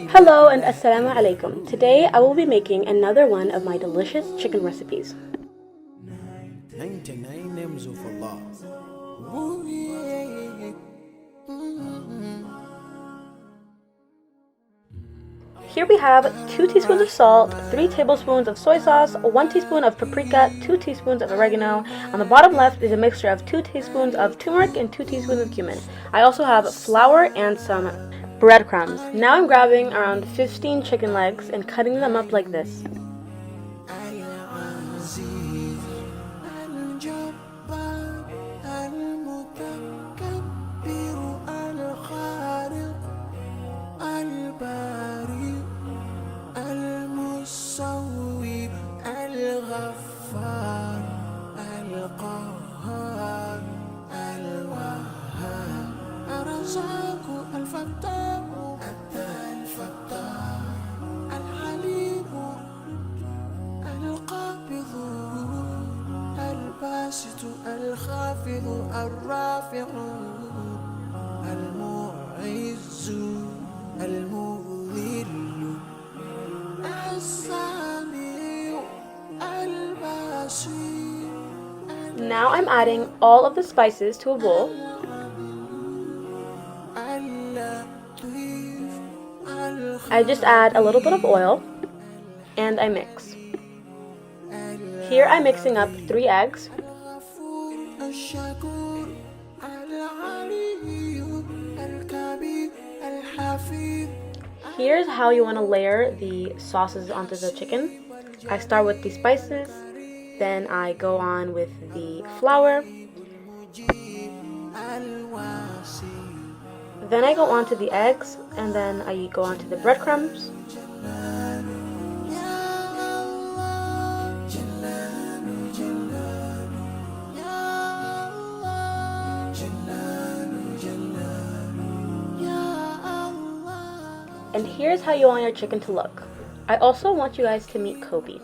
Hello and assalamu alaikum. Today I will be making another one of my delicious chicken recipes. 99 names of Allah. Here we have 2 teaspoons of salt, 3 tablespoons of soy sauce, 1 teaspoon of paprika, 2 teaspoons of oregano. On the bottom left is a mixture of 2 teaspoons of turmeric and 2 teaspoons of cumin. I also have flour and some breadcrumbs. Now I'm grabbing around 15 chicken legs and cutting them up like this. الخافض الرافع المعز المذل السميع البصير. Now I'm adding all of the spices to a bowl. I just add a little bit of oil and I mix. Here I'm mixing up 3 eggs. Here's how you want to layer the sauces onto the chicken. I start with the spices, then I go on with the flour, then I go on to the eggs, and then I go on to the breadcrumbs. And here's how you want your chicken to look. I also want you guys to meet Kobe.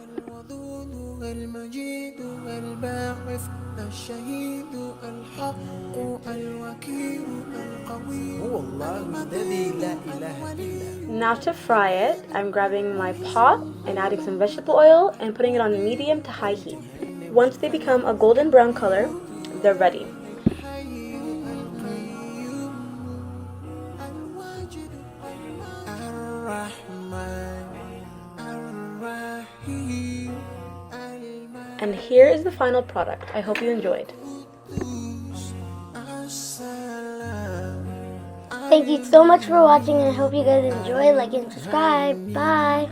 Now to fry it, I'm grabbing my pot and adding some vegetable oil and putting it on medium to high heat. Once they become a golden brown color, they're ready. And here is the final product. I hope you enjoyed. Thank you so much for watching, and I hope you guys enjoy. Like and subscribe. Bye.